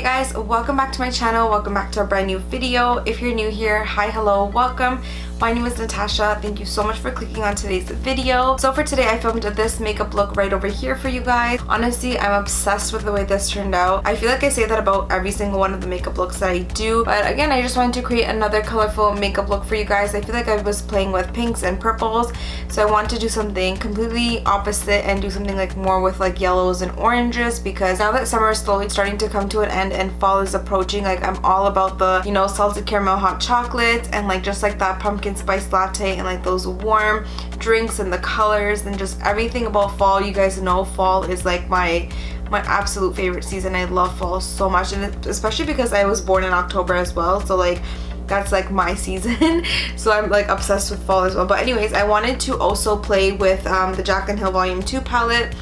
Hey guys, welcome back to my channel. Welcome back to a brand new video. If you're new here, hi, hello, welcome. My name is Natasha. Thank you so much for clicking on today's video. So for today, I filmed this makeup look right over here for you guys. Honestly, I'm obsessed with the way this turned out. I feel like I say that about every single one of the makeup looks that I do. But again, I just wanted to create another colorful makeup look for you guys. I feel like I was playing with pinks and purples. So I wanted to do something completely opposite and do something like more with like yellows and oranges, because now that summer is slowly starting to come to an end and fall is approaching, like I'm all about the, you know, salted caramel hot chocolates and like just like that pumpkin spice latte and like those warm drinks and the colors and just everything about fall. You guys know fall is like my absolute favorite season. I love fall so much, and especially because I was born in October as well, so like that's like my season. So I'm like obsessed with fall as well. But anyways, I wanted to also play with the Jaclyn Hill Volume 2 palette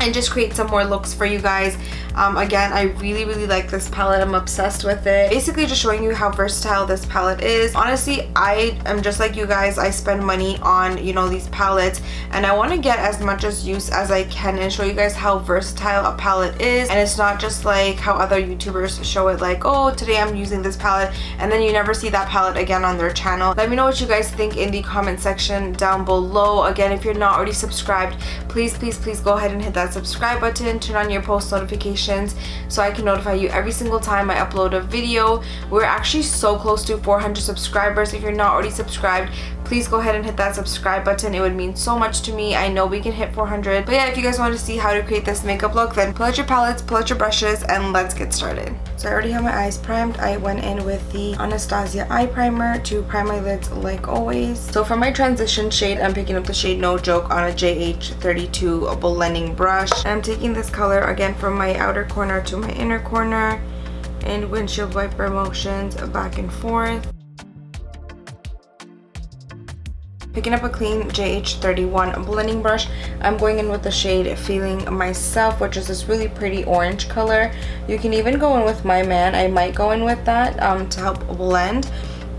and just create some more looks for you guys. Again, I really like this palette. I'm obsessed with it. Basically just showing you how versatile this palette is. Honestly, I am just like you guys. I spend money on, you know, these palettes, and I want to get as much use as I can and show you guys how versatile a palette is. And it's not just like how other YouTubers show it, like, oh, today I'm using this palette, and then you never see that palette again on their channel. Let me know what you guys think in the comment section down below. Again, if you're not already subscribed, please go ahead and hit that subscribe button, turn on your post notifications so I can notify you every single time I upload a video. We're actually so close to 400 subscribers. If you're not already subscribed, please go ahead and hit that subscribe button. It would mean so much to me. I know we can hit 400. But yeah, if you guys want to see how to create this makeup look, then pull out your palettes, pull out your brushes, and let's get started. So I already have my eyes primed. I went in with the Anastasia eye primer to prime my lids like always. So for my transition shade, I'm picking up the shade No Joke on a JH32 blending brush. And I'm taking this color again from my outer corner to my inner corner and windshield wiper motions back and forth. Picking up a clean JH31 blending brush, I'm going in with the shade Feeling Myself, which is this really pretty orange color. You can even go in with My Man. I might go in with that to help blend,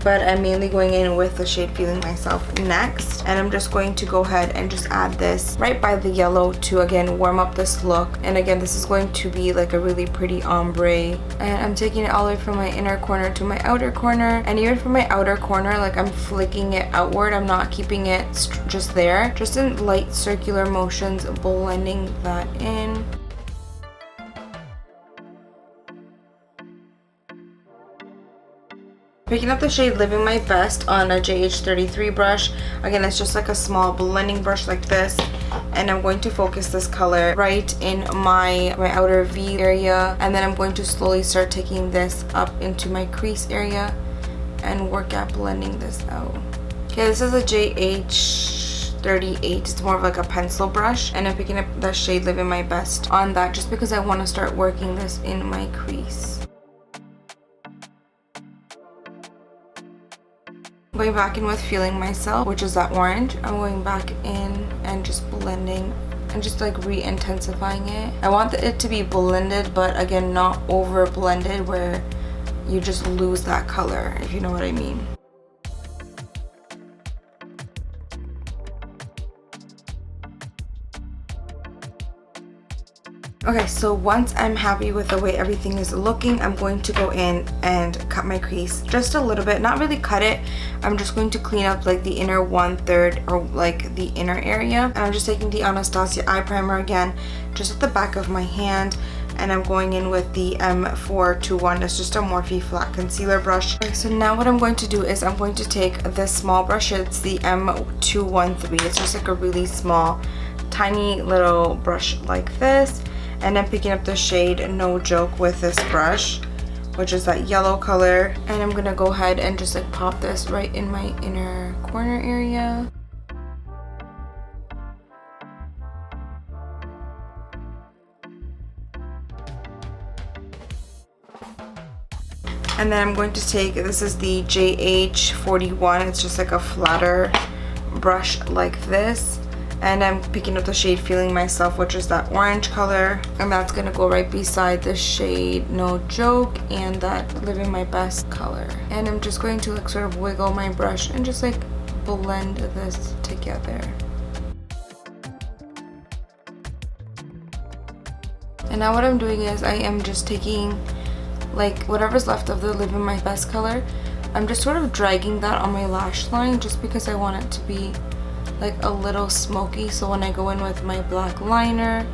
but I'm mainly going in with the shade Feeling Myself next. And I'm just going to go ahead and just add this right by the yellow to again warm up this look. And again, this is going to be like a really pretty ombre. And I'm taking it all the way from my inner corner to my outer corner. And even from my outer corner, like I'm flicking it outward. I'm not keeping it just there. Just in light circular motions, blending that in. Picking up the shade Living My Best on a JH33 brush. Again, it's just like a small blending brush like this. And I'm going to focus this color right in my outer V area. And then I'm going to slowly start taking this up into my crease area and work at blending this out. Okay, this is a JH38. It's more of like a pencil brush. And I'm picking up the shade Living My Best on that just because I want to start working this in my crease. Going back in with Feeling Myself, which is that orange. I'm going back in and just blending and just like re-intensifying it. I want it to be blended, but again, not over blended where you just lose that color, if you know what I mean. Okay, so once I'm happy with the way everything is looking, I'm going to go in and cut my crease just a little bit. Not really cut it. I'm just going to clean up like the inner 1/3 or like the inner area. And I'm just taking the Anastasia eye primer again, just at the back of my hand. And I'm going in with the M421. It's just a Morphe flat concealer brush. Okay, so now what I'm going to do is I'm going to take this small brush. It's the M213. It's just like a really small, tiny little brush like this. And I'm picking up the shade No Joke with this brush, which is that yellow color. And I'm gonna go ahead and just like pop this right in my inner corner area. And then I'm going to take, this is the JH41. It's just like a flatter brush like this. And I'm picking up the shade Feeling Myself, which is that orange color. And that's going to go right beside the shade No Joke and that Living My Best color. And I'm just going to like sort of wiggle my brush and just like blend this together. And now what I'm doing is I am just taking like whatever's left of the Live in My Best color, I'm just sort of dragging that on my lash line just because I want it to be like a little smoky, so when I go in with my black liner,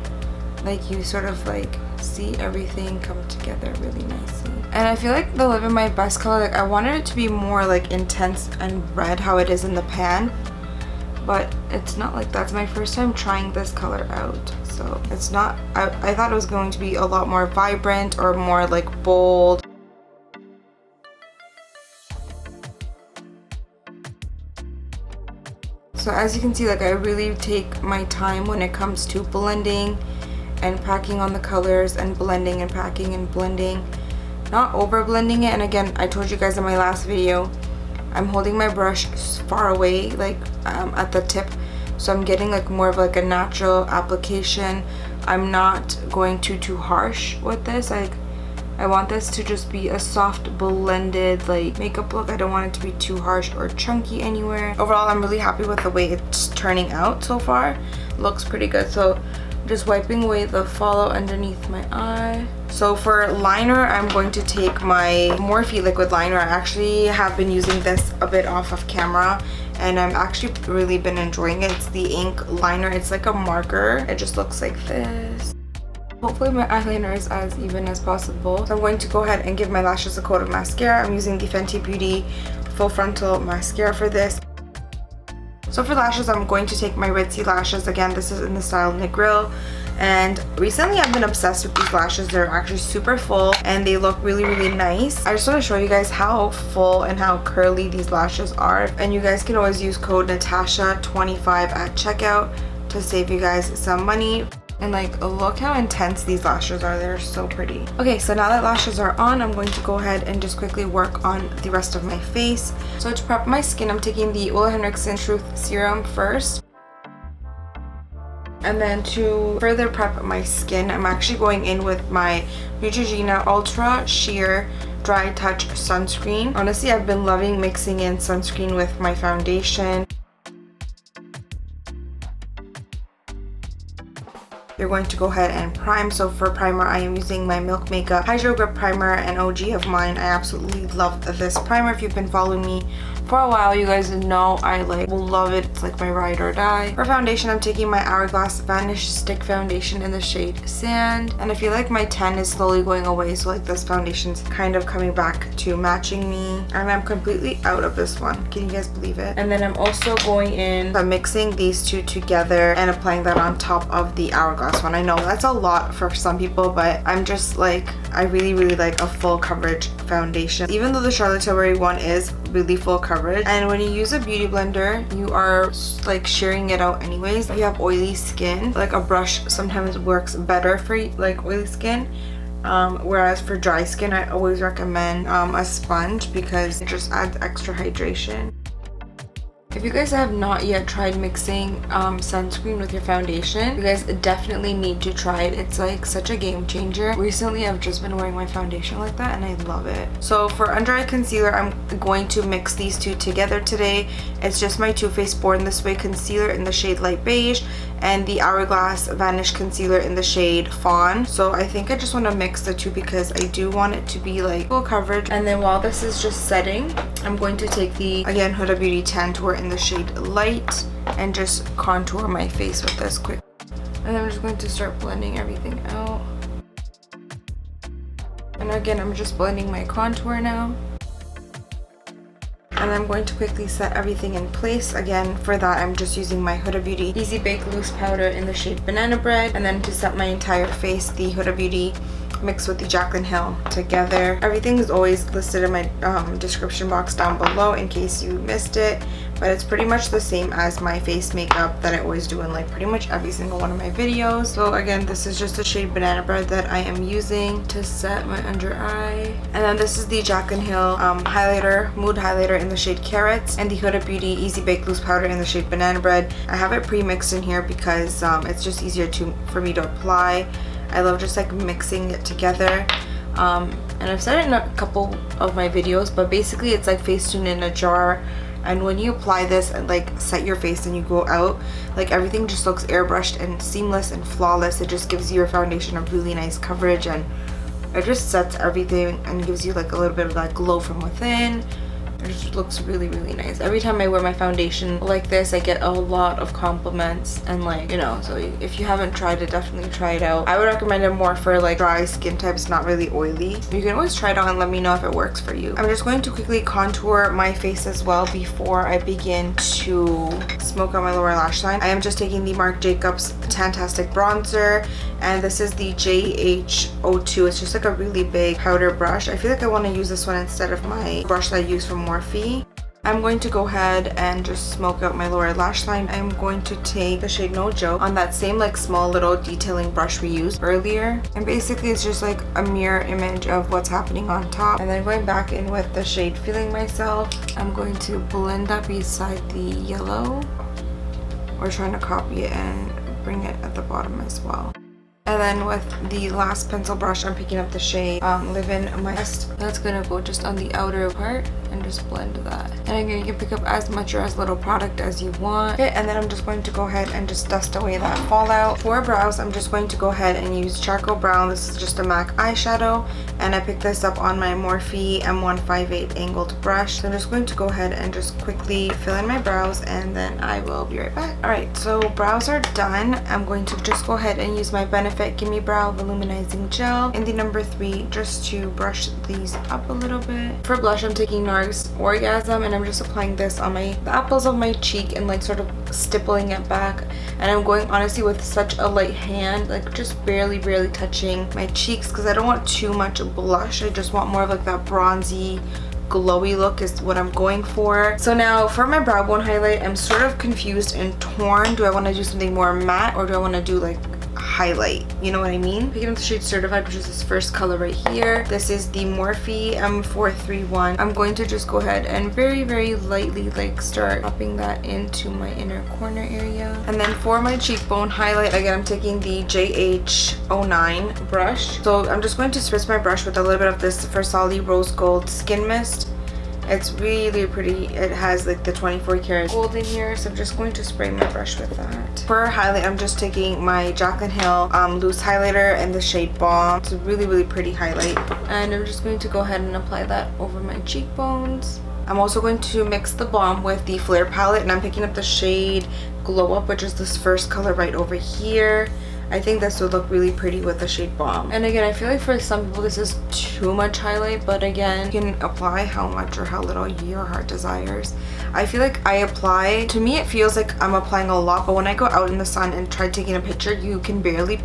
like you sort of like see everything come together really nicely. And I feel like the Live in My Best color, like I wanted it to be more like intense and red how it is in the pan, but it's not like that. It's my first time trying this color out, so it's not, I thought it was going to be a lot more vibrant or more like bold. So as you can see, like I really take my time when it comes to blending and packing on the colors and blending and packing and blending, not over blending it. And again, I told you guys in my last video, I'm holding my brush far away, like at the tip, so I'm getting like more of like a natural application. I'm not going too harsh with this. Like I want this to just be a soft blended like makeup look. I don't want it to be too harsh or chunky anywhere. Overall, I'm really happy with the way it's turning out so far. Looks pretty good. So just wiping away the fallout underneath my eye. So for liner, I'm going to take my Morphe liquid liner. I actually have been using this a bit off of camera and I've actually really been enjoying it. It's the ink liner. It's like a marker. It just looks like this. Hopefully my eyeliner is as even as possible. So I'm going to go ahead and give my lashes a coat of mascara. I'm using the Fenty Beauty Full Frontal Mascara for this. So for lashes, I'm going to take my Ritzy lashes. Again, this is in the style Negril. And recently I've been obsessed with these lashes. They're actually super full and they look really nice. I just want to show you guys how full and how curly these lashes are. And you guys can always use code Natashaa25 at checkout to save you guys some money. And like, look how intense these lashes are. They're so pretty. Okay, so now that lashes are on, I'm going to go ahead and just quickly work on the rest of my face. So to prep my skin, I'm taking the Ole Henriksen Truth Serum first. And then to further prep my skin, I'm actually going in with my Neutrogena Ultra Sheer Dry Touch Sunscreen. Honestly, I've been loving mixing in sunscreen with my foundation. You're going to go ahead and prime. So for primer, I am using my Milk Makeup Hydro Grip Primer, an OG of mine. I absolutely love this primer. If you've been following me for a while, you guys know I will love it. It's like my ride or die. For foundation, I'm taking my Hourglass Vanish Stick Foundation in the shade Sand. And I feel like my tan is slowly going away, so like this foundation's kind of coming back to matching me. And I'm completely out of this one. Can you guys believe it? And then I'm also going in, I'm mixing these two together and applying that on top of the Hourglass one. I know that's a lot for some people, but I'm just like, I really like a full coverage foundation. Even though the Charlotte Tilbury one is really full coverage, and when you use a beauty blender, you are like shearing it out anyways. If you have oily skin, like a brush sometimes works better for like oily skin. Whereas for dry skin, I always recommend a sponge because it just adds extra hydration. If you guys have not yet tried mixing sunscreen with your foundation, you guys definitely need to try it. It's like such a game changer. Recently, I've just been wearing my foundation like that and I love it. So for under eye concealer, I'm going to mix these two together today. It's just my Too Faced Born This Way concealer in the shade Light Beige and the Hourglass Vanish concealer in the shade Fawn. So I think I just want to mix the two because I do want it to be like full coverage. And then while this is just setting, I'm going to take the, again, Huda Beauty Tan Tour in the shade Light and just contour my face with this quick. And I'm just going to start blending everything out. And again, I'm just blending my contour now. And I'm going to quickly set everything in place. Again, for that, I'm just using my Huda Beauty Easy Bake Loose Powder in the shade Banana Bread. And then to set my entire face, the Huda Beauty mixed with the Jaclyn Hill together. Everything is always listed in my description box down below in case you missed it. But it's pretty much the same as my face makeup that I always do in like pretty much every single one of my videos. So again, this is just the shade Banana Bread that I am using to set my under eye. And then this is the Jaclyn Hill highlighter, mood highlighter in the shade Carrots, and the Huda Beauty Easy Bake Loose Powder in the shade Banana Bread. I have it pre-mixed in here because it's just easier for me to apply. I love just like mixing it together. And I've said it in a couple of my videos, but basically it's like Facetune in a jar. And when you apply this and like set your face and you go out, like everything just looks airbrushed and seamless and flawless. It just gives your foundation a really nice coverage and It just sets everything and gives you like a little bit of that glow from within. It just looks really, really nice. Every time I wear my foundation like this, I get a lot of compliments, and like, you know, so if you haven't tried it, definitely try it out. I would recommend it more for like dry skin types, not really oily. You can always try it out and let me know if it works for you. I'm just going to quickly contour my face as well before I begin to smoke out my lower lash line. I am just taking the Marc Jacobs TAN-TASTIC bronzer, and this is the JH02. It's just like a really big powder brush. I feel like I want to use this one instead of my brush that I use from MORPHE. I'm going to go ahead and just smoke out my lower lash line. I'm going to take the shade No Joke on that same like small little detailing brush we used earlier. And basically it's just like a mirror image of what's happening on top. And then going back in with the shade Feeling Myself, I'm going to blend that beside the yellow. We're trying to copy it and bring it at the bottom as well. And then with the last pencil brush, I'm picking up the shade Live In My Best. That's gonna go just on the outer part and just blend that. And again, you can pick up as much or as little product as you want. Okay, and then I'm just going to go ahead and just dust away that fallout. For brows, I'm just going to go ahead and use Charcoal Brown. This is just a MAC eyeshadow, and I picked this up on my Morphe M158 angled brush. So I'm just going to go ahead and just quickly fill in my brows, and then I will be right back. Alright, so brows are done. I'm going to just go ahead and use my Benefit Gimme Brow Voluminizing Gel in the number 3 just to brush these up a little bit. For blush, I'm taking NARS Orgasm, and I'm just applying this on the apples of my cheek and like sort of stippling it back. And I'm going honestly with such a light hand, like just barely touching my cheeks, because I don't want too much blush. I just want more of like that bronzy glowy look is what I'm going for. So now for my brow bone highlight, I'm sort of confused and torn. Do I want to do something more matte, or do I want to do like highlight, you know what I mean? Picking up the shade Certified, which is this first color right here. This is the Morphe M431. I'm going to just go ahead and very lightly like start popping that into my inner corner area. And then for my cheekbone highlight, again, I'm taking the JH09 brush. So I'm just going to spritz my brush with a little bit of this Versali Rose Gold Skin Mist. It's really pretty. It has like the 24 karat gold in here, so I'm just going to spray my brush with that. For highlight, I'm just taking my Jaclyn Hill loose highlighter in the shade Balm. It's a really pretty highlight, and I'm just going to go ahead and apply that over my cheekbones. I'm also going to mix the balm with the Flare palette, and I'm picking up the shade Glow Up, which is this first color right over here. I think this would look really pretty with the shade Balm. And again, I feel like for some people this is too much highlight, but again, you can apply how much or how little your heart desires. I feel like I apply, to me it feels like I'm applying a lot, but when I go out in the sun and try taking a picture, you can barely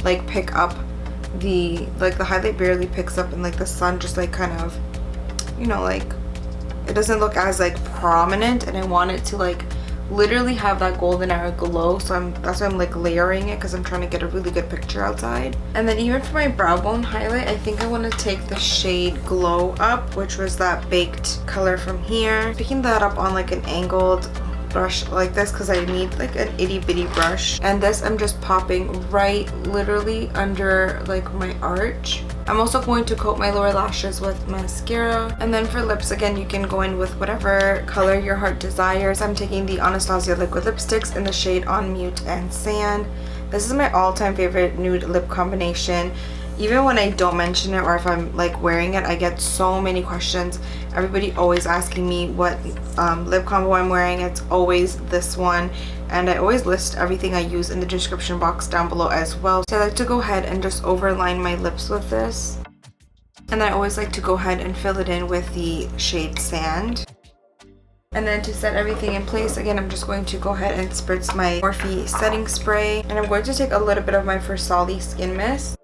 like pick up the highlight barely picks up in like the sun, just like kind of, you know, like it doesn't look as like prominent, and I want it to like literally have that golden hour glow. So that's why I'm like layering it, because I'm trying to get a really good picture outside. And then even for my brow bone highlight, I think I want to take the shade Glow Up, which was that baked color from here. Picking that up on like an angled brush like this, because I need like an itty bitty brush. And this I'm just popping right literally under like my arch. I'm also going to coat my lower lashes with mascara. And then for lips, again, you can go in with whatever color your heart desires. I'm taking the Anastasia liquid lipsticks in the shade On Mute and Sand. This is my all-time favorite nude lip combination. Even when I don't mention it, or if I'm like wearing it, I get so many questions. Everybody always asking me what lip combo I'm wearing. It's always this one, and I always list everything I use in the description box down below as well. So I like to go ahead and just overline my lips with this, and then I always like to go ahead and fill it in with the shade Sand. And then to set everything in place, again, I'm just going to go ahead and spritz my Morphe setting spray, and I'm going to take a little bit of my Versali Skin Mist.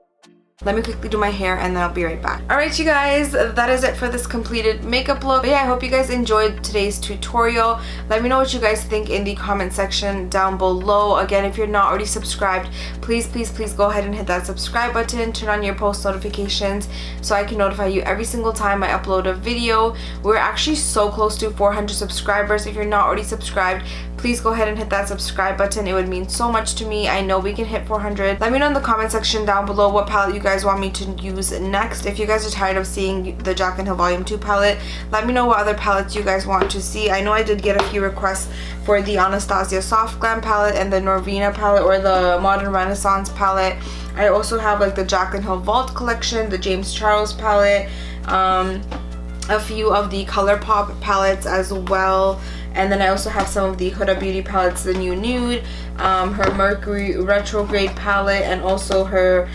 Let me quickly do my hair, and then I'll be right back. Alright, you guys, that is it for this completed makeup look. But yeah, I hope you guys enjoyed today's tutorial. Let me know what you guys think in the comment section down below. Again, if you're not already subscribed, please go ahead and hit that subscribe button. Turn on your post notifications so I can notify you every single time I upload a video. We're actually so close to 400 subscribers. If you're not already subscribed, please go ahead and hit that subscribe button. It would mean so much to me. I know we can hit 400. Let me know in the comment section down below what palette you guys guys want me to use next. If you guys are tired of seeing the Jaclyn Hill Volume 2 palette, let me know what other palettes you guys want to see. I know I did get a few requests for the Anastasia Soft Glam palette and the Norvina palette, or the Modern Renaissance palette. I also have like the Jaclyn Hill Vault collection, the James Charles palette, a few of the ColourPop palettes as well. And then I also have some of the Huda Beauty palettes, the new Nude, her Mercury Retrograde palette, and also her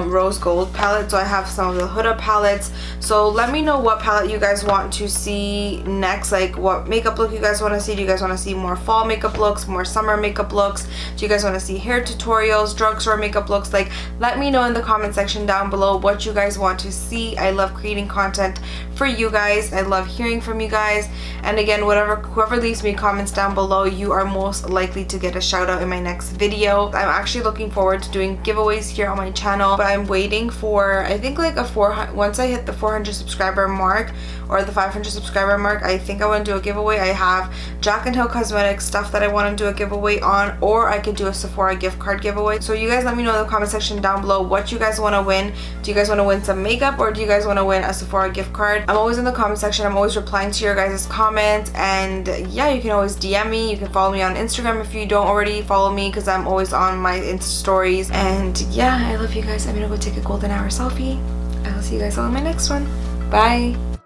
Rose Gold palette. So I have some of the Huda palettes. So let me know what palette you guys want to see next, like what makeup look you guys want to see. Do you guys want to see more fall makeup looks, more summer makeup looks? Do you guys want to see hair tutorials, drugstore makeup looks? Like, let me know in the comment section down below what you guys want to see. I love creating content for you guys. I love hearing from you guys. And again, whoever leaves me comments down below, you are most likely to get a shout out in my next video. I'm actually looking forward to doing giveaways here on my channel, but I'm waiting for, I think like once I hit the 400 subscriber mark or the 500 subscriber mark, I think I want to do a giveaway. I have Jaclyn Hill Cosmetics stuff that I want to do a giveaway on, or I could do a Sephora gift card giveaway. So you guys let me know in the comment section down below what you guys want to win. Do you guys want to win some makeup, or do you guys want to win a Sephora gift card? I'm always in the comment section. I'm always replying to your guys' comments, and yeah, you can always DM me. You can follow me on Instagram if you don't already follow me, because I'm always on my Insta stories. And yeah, I love you guys. I'm gonna go take a golden hour selfie. I will see you guys all in my next one. Bye.